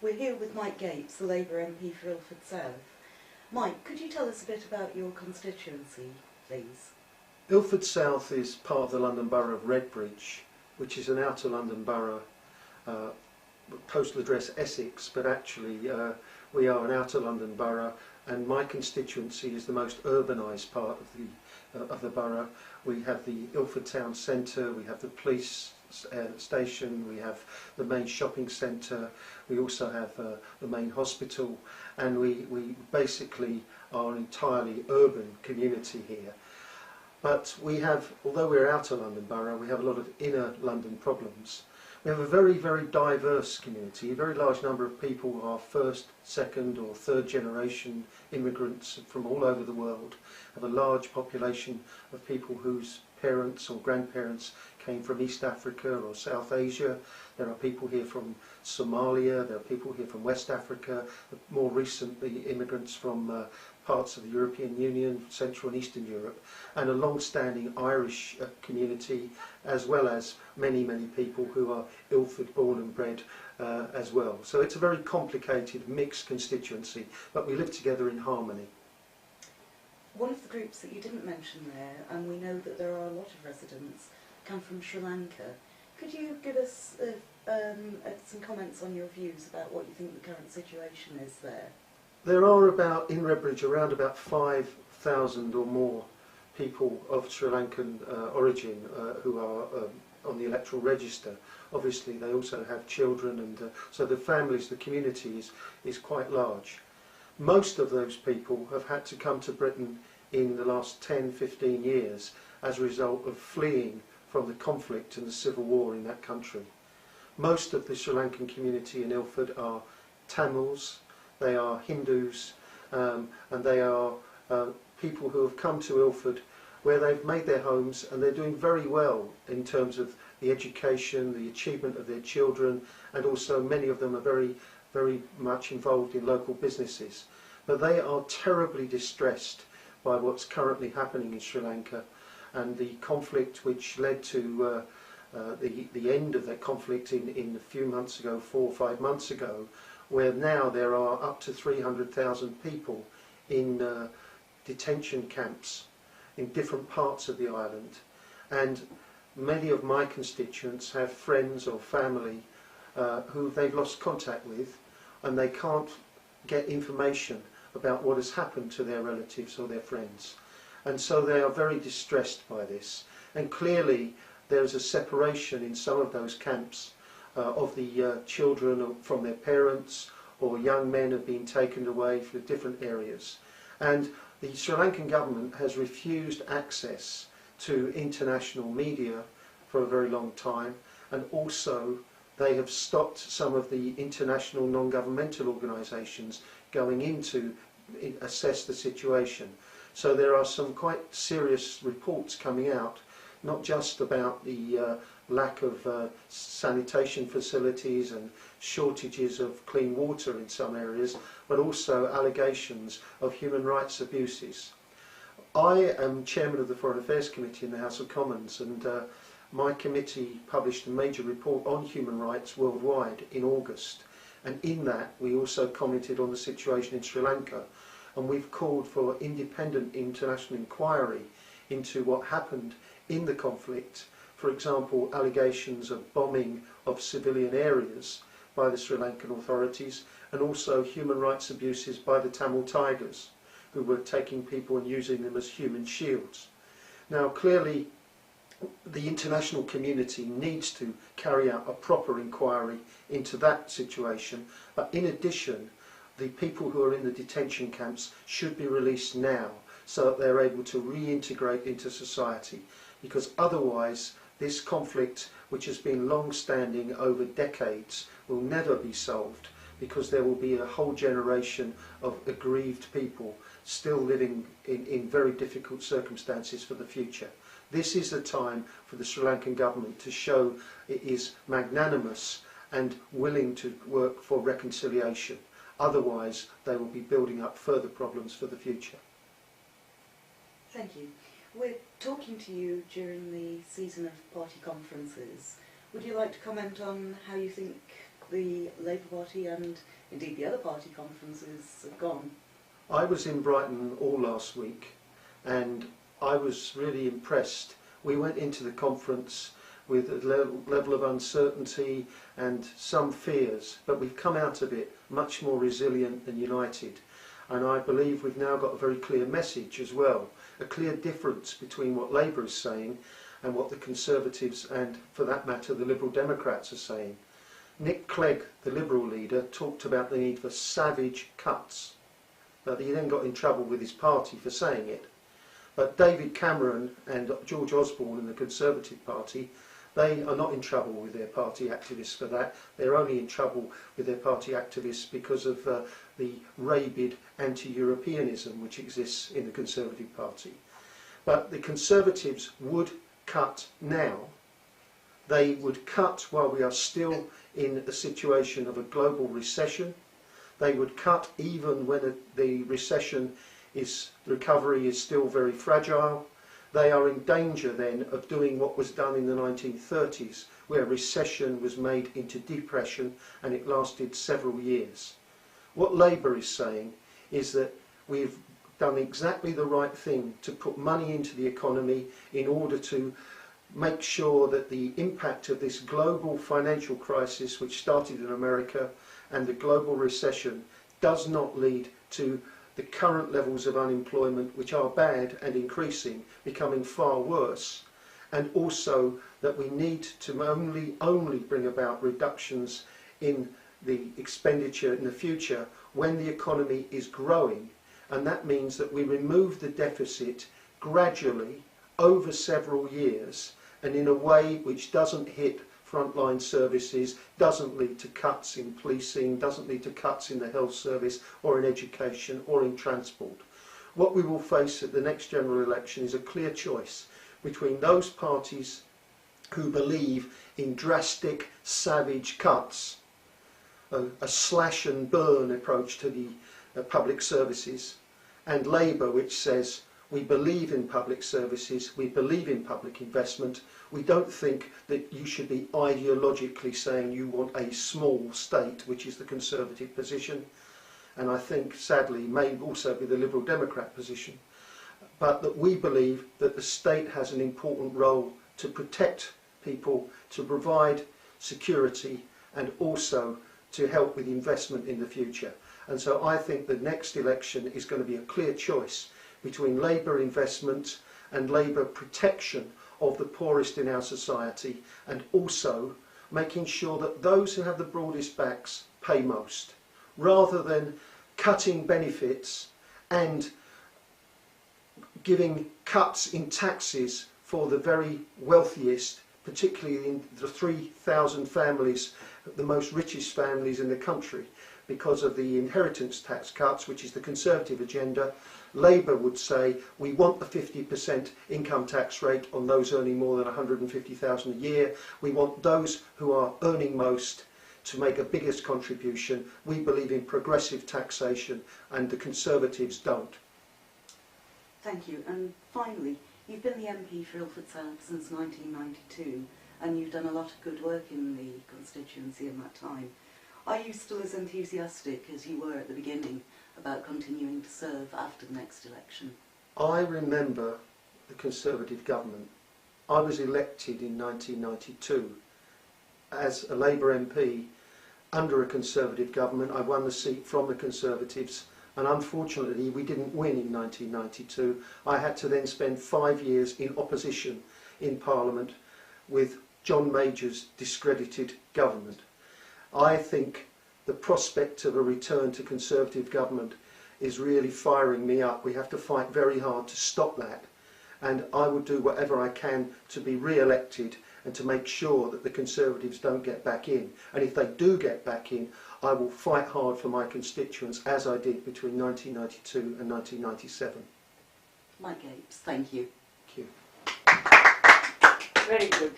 We're here with Mike Gates, the Labour MP for Ilford South. Mike, could you tell us a bit about your constituency, please? Ilford South is part of the London Borough of Redbridge, which is an outer London borough, postal address Essex, but actually we are an outer London borough, and my constituency is the most urbanised part of the borough. We have the Ilford Town Centre, we have the police station, we have the main shopping centre, we also have the main hospital, and we basically are an entirely urban community here. But we have, although we're outer London borough, we have a lot of inner London problems. We have a very, very diverse community. A very large number of people who are first, second or third generation immigrants from all over the world. We have a large population of people whose parents or grandparents came from East Africa or South Asia. There are people here from Somalia, there are people here from West Africa, more recently immigrants from parts of the European Union, Central and Eastern Europe, and a long-standing Irish community, as well as many, many people who are Ilford born and bred as well. So it's a very complicated, mixed constituency, but we live together in harmony. One of the groups that you didn't mention there, and we know that there are a lot of residents, come from Sri Lanka. Could you give us some comments on your views about what you think the current situation is there? There are in Redbridge around about 5,000 or more people of Sri Lankan origin who are on the electoral register. Obviously they also have children, and so the families, the community is quite large. Most of those people have had to come to Britain in the last 10-15 years as a result of fleeing from the conflict and the civil war in that country. Most of the Sri Lankan community in Ilford are Tamils, they are Hindus, and they are people who have come to Ilford where they've made their homes, and they're doing very well in terms of the education, the achievement of their children, and also many of them are very, very much involved in local businesses. But they are terribly distressed by what's currently happening in Sri Lanka, and the conflict which led to the end of that conflict in a few months ago, 4 or 5 months ago, where now there are up to 300,000 people in detention camps in different parts of the island. And many of my constituents have friends or family who they've lost contact with, and they can't get information about what has happened to their relatives or their friends. And so they are very distressed by this. And clearly there is a separation in some of those camps of the children from their parents, or young men have been taken away for different areas. And the Sri Lankan government has refused access to international media for a very long time, and also they have stopped some of the international non-governmental organisations going in to assess the situation. So there are some quite serious reports coming out, not just about the lack of sanitation facilities and shortages of clean water in some areas, but also allegations of human rights abuses. I am chairman of the Foreign Affairs Committee in the House of Commons, and my committee published a major report on human rights worldwide in August, and in that we also commented on the situation in Sri Lanka, and we've called for independent international inquiry into what happened in the conflict. For example, allegations of bombing of civilian areas by the Sri Lankan authorities, and also human rights abuses by the Tamil Tigers, who were taking people and using them as human shields. Now clearly the international community needs to carry out a proper inquiry into that situation, but in addition the people who are in the detention camps should be released now so that they're able to reintegrate into society, because otherwise this conflict, which has been long-standing over decades, will never be solved, because there will be a whole generation of aggrieved people still living in very difficult circumstances for the future. This is the time for the Sri Lankan government to show it is magnanimous and willing to work for reconciliation. Otherwise, they will be building up further problems for the future. Thank you. We're talking to you during the season of party conferences. Would you like to comment on how you think the Labour Party and indeed the other party conferences have gone? I was in Brighton all last week and I was really impressed. We went into the conference with a level of uncertainty and some fears, but we've come out of it much more resilient and united. And I believe we've now got a very clear message as well, a clear difference between what Labour is saying and what the Conservatives and, for that matter, the Liberal Democrats are saying. Nick Clegg, the Liberal leader, talked about the need for savage cuts, but he then got in trouble with his party for saying it. But David Cameron and George Osborne in the Conservative Party, they are not in trouble with their party activists for that. They're only in trouble with their party activists because of the rabid anti-Europeanism which exists in the Conservative Party. But the Conservatives would cut now. They would cut while we are still in a situation of a global recession. They would cut even when the recovery is still very fragile. They are in danger then of doing what was done in the 1930s, where recession was made into depression and it lasted several years. What Labour is saying is that we've done exactly the right thing to put money into the economy in order to make sure that the impact of this global financial crisis, which started in America, and the global recession does not lead to the current levels of unemployment, which are bad and increasing, becoming far worse, and also that we need to only bring about reductions in the expenditure in the future when the economy is growing, and that means that we remove the deficit gradually over several years and in a way which doesn't hit frontline services, doesn't lead to cuts in policing, doesn't lead to cuts in the health service or in education or in transport. What we will face at the next general election is a clear choice between those parties who believe in drastic, savage cuts, a slash and burn approach to the public services, and Labour, which says we believe in public services, we believe in public investment. We don't think that you should be ideologically saying you want a small state, which is the Conservative position, and I think sadly may also be the Liberal Democrat position, but that we believe that the state has an important role to protect people, to provide security and also to help with investment in the future. And so I think the next election is going to be a clear choice between Labour investment and Labour protection of the poorest in our society, and also making sure that those who have the broadest backs pay most, rather than cutting benefits and giving cuts in taxes for the very wealthiest, particularly in the 3,000 families, the most richest families in the country, because of the inheritance tax cuts, which is the Conservative agenda. Labour would say we want the 50% income tax rate on those earning more than 150,000 a year. We want those who are earning most to make a biggest contribution. We believe in progressive taxation, and the Conservatives don't. Thank you. And finally, you've been the MP for Ilford South since 1992, and you've done a lot of good work in the constituency in that time. Are you still as enthusiastic as you were at the beginning about continuing to serve after the next election? I remember the Conservative government. I was elected in 1992 as a Labour MP under a Conservative government. I won the seat from the Conservatives, and unfortunately we didn't win in 1992. I had to then spend 5 years in opposition in Parliament with John Major's discredited government. I think the prospect of a return to Conservative government is really firing me up. We have to fight very hard to stop that, and I will do whatever I can to be re-elected and to make sure that the Conservatives don't get back in. And if they do get back in, I will fight hard for my constituents, as I did between 1992 and 1997. Mike Apes, thank you. Thank you. Very good.